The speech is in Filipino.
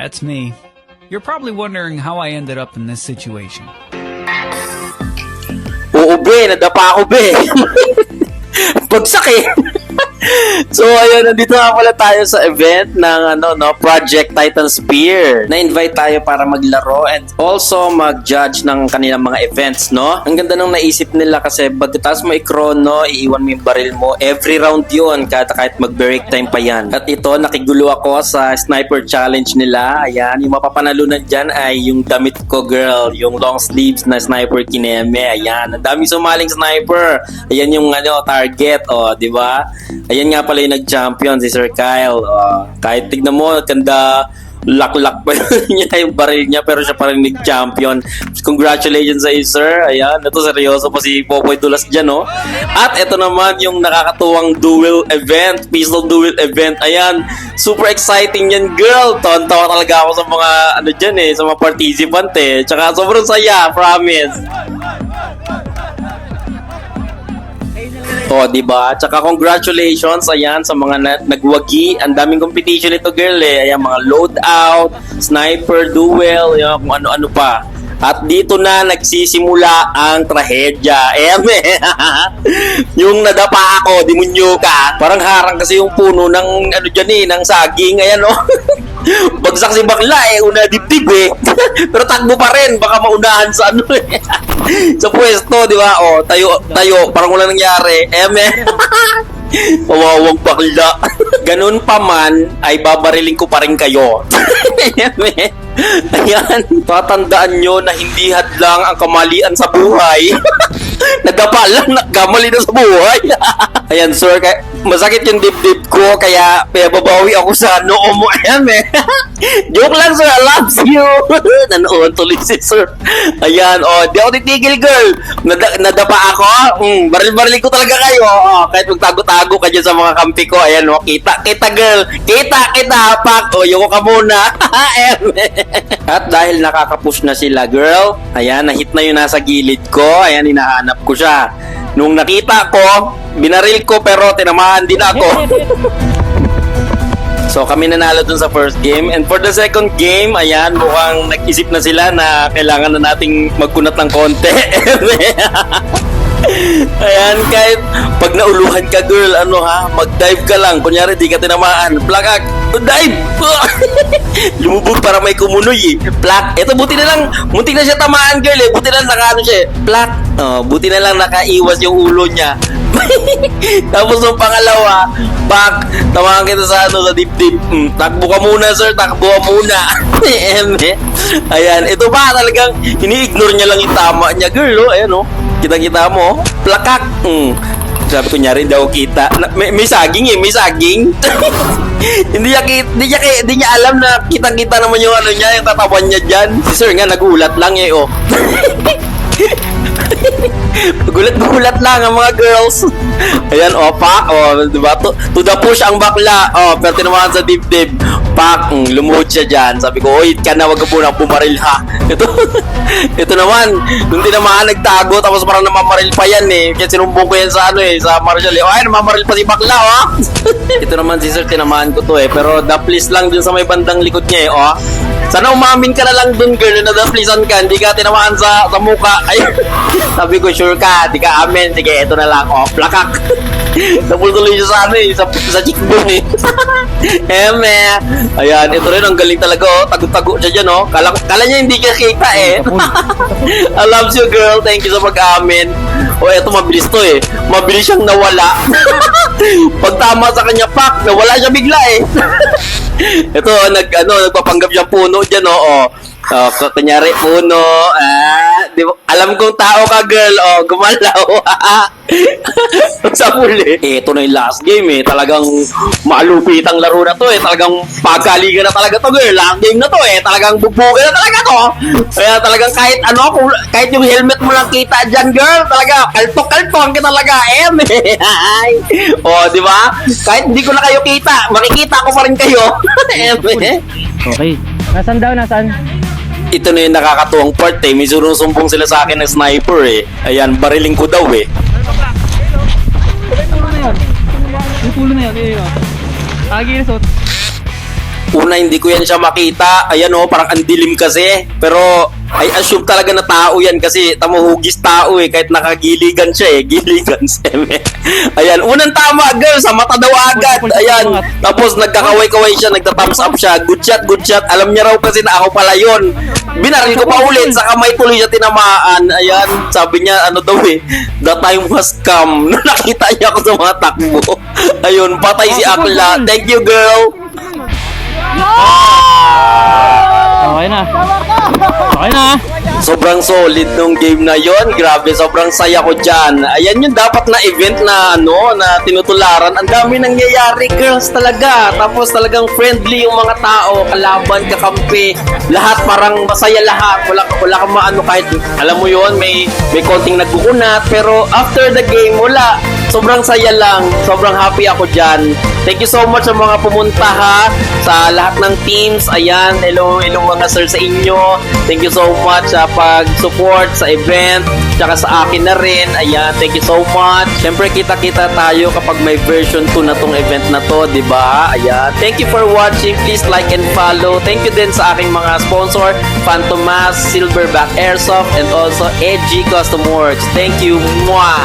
That's me. You're probably wondering how I ended up in this situation. Oo, be. Nadapa ako, be. Bagsak eh. So ayun, nandito nga pala tayo sa event ng Project Titan Spear. Na-invite tayo para maglaro and also mag-judge ng kanilang mga events, no? Ang ganda nung naisip nila kasi pagkatapos mo i-chrono, iiwan mo yung baril mo. Every round yun, kahit mag-break time pa yan. At ito, nakigulo ako sa sniper challenge nila. Ayan, yung mapapanalunan dyan ay yung damit ko, girl. Yung long sleeves na sniper kineme. Ayan, ang dami sumaling sniper. Ayan yung target, di ba? Ayan nga pala yung nag-champion, si Sir Kyle. Kahit tignan mo, ganda, lak-lak pa niya yung baril niya, pero siya pa rin nag-champion. Congratulations sa iyo, sir. Ayan, ito seryoso pa si Popoy Dulas dyan, no? At ito naman yung nakakatuwang duel event, pistol duel event. Ayan, super exciting yan, girl. Tawa talaga ako sa mga, dyan sa mga participant Tsaka sobrang saya, promise. Diba? Tsaka congratulations, ayan, sa mga nagwagi. Ang daming competition ito, girl, Ayan, mga loadout, sniper, duel, kung ano-ano pa. At dito na nagsisimula ang trahedya. Yung nadapa ako, demonyo ka. Parang harang kasi yung puno ng ng saging. Ayan, Bagsak si bakla una dibdib Pero takbo pa rin, baka maunahan sa sa pwesto, di ba? Tayo, parang wala nangyari. Pawawang bakla. Ganun pa man, ay babariling ko pa rin kayo. Ayan, tatandaan nyo na hindi hadlang ang kamalian sa buhay. Nadapa lang, nagkamali na sa buhay. Ayan, sir, masakit yung dibdib ko, kaya babawi ako sa noo mo. Ayan, Joke lang, sir. I love you. Nanood tuloy si sir. Ayan, di ako titigil, girl. Nadapa ako. Baril-baril ko talaga kayo. Kahit magtago-tago ka dyan sa mga kampi ko. Ayan, kita, girl. Kita, pak. Yoko ka muna. At dahil nakaka-push na sila, girl, ayan, nahit na yun nasa gilid ko. Ayan, hinahanap ko siya. Nung nakita ko, binaril ko pero tinamaan din ako. So kami nanalo dun sa first game. And for the second game, ayan, mukhang nag-isip na sila na kailangan na nating magkunat ng konti. Ayan, kahit pag nauluhan ka, girl, mag-dive ka lang. Kunyari, di ka tinamaan. Plakak, dive! Lumubog para may kumunoy Plak. Ito, buti na lang, muntik na siya tamaan, girl Buti na lang siya Plak. Buti na lang nakaiwas yung ulo niya. Tapos yung pangalawa, back, tamaan kita sa dibdib. Takbo ka muna, sir, takbo ka muna. Ayan, ito ba talagang ini-ignore niya lang yung tama niya, girl, Ayan, kita-kita mo, plakak. Sabi ko nyari daw kita. May saging may saging. Hindi niya alam na kitang-kita naman yung niya, yung katawan niya diyan. Si sir nga nagulat lang Gulat-gulat lang ang mga girls. Ayan, pak. Diba? To the push ang bakla. Pero tinamaan sa dibdib. Pak, lumuhod siya dyan. Sabi ko, oy, ka na, wag ka muna bumaril ha. Ito naman, nung tinamaan, nagtago, tapos parang namamaril pa yan Kaya sinumbong ko yan sa sa Marshall ay, namamaril pa si bakla, Ito naman si sir, tinamaan ko to pero daplis lang dun sa may bandang likod niya Sana umamin ka na lang dun, girl, na daplisan ka, hindi ka tinamaan sa muka. Ay, sabi ko, sure ka, di ka amen. Sige, ito na lang, plakak. Napultuloy siya sa sa cheekbone Ayan, ito rin, ang galing talaga, tago-tago siya dyan, Kala niya hindi ka kita, I love you, girl. Thank you sa pag-amin. Eto, mabilis to, Mabilis siyang nawala. Pag tama sa kanya, pak, nawala siya bigla, Ito, nagpapanggap siyang puno dyan, kunyari, puno, di ba? Alam kong tao ka, girl, gumalaw. Sa huli. Ito na yung last game, Talagang malupit ang laro na to, Talagang pagkaliga na talaga to, girl. Last game na to, Talagang bugbuga na talaga to. Kaya talagang kahit yung helmet mo lang kita dyan, girl, talaga, kaltok-kaltong ka talaga, di ba? Kahit hindi ko na kayo kita, makikita ko pa rin kayo. Okay. Nasaan daw? Ito na yung nakakatuwang part May sumbong sila sa akin ng sniper Ayan, bariling ko daw Yung pulo na yan, Agi resort. Una, hindi ko yan siya makita. Ayan oh, parang ang dilim kasi. Pero, I assume talaga na tao yan kasi tamuhugis tao eh. Kahit nakagiligan siya eh. Giligan seme. Ayan, unang tama, girl. Sa mata daw agad. Ayan. Tapos, nagkakaway-kaway siya. Nagta-thumbs up siya. Good shot, good shot. Alam niya raw kasi na ako pala yun. Binaril ko pa ulit. Sa kamay tuloy siya tinamaan. Ayan. Sabi niya, ano daw eh. The time has come. Nakita niya ako sa mga takbo. Ayun, patay si Akla. Thank you, girl. Okay na. Okay na. Sobrang solid nung game na yon. Grabe, sobrang saya ko dyan. Ayan yung dapat na event na na tinutularan. Ang dami nangyayari, girls talaga. Tapos talagang friendly yung mga tao, kalaban, kakampi. Lahat parang masaya lahat. Wala kang maano kahit, alam mo yon may konting nagkukunat. Pero after the game, wala. Sobrang saya lang. Sobrang happy ako dyan. Thank you so much sa mga pumunta ha. Sa lahat ng teams. Ayan, hello mga sir sa inyo. Thank you so much sa pag-support sa event. Tsaka sa akin na rin. Ayan, thank you so much. Siyempre, kita-kita tayo kapag may version 2 na tong event na to, di ba? Ayan. Thank you for watching. Please like and follow. Thank you din sa aking mga sponsor, Phantomas, Silverback Airsoft, and also Edgy Custom Works. Thank you. Mwah!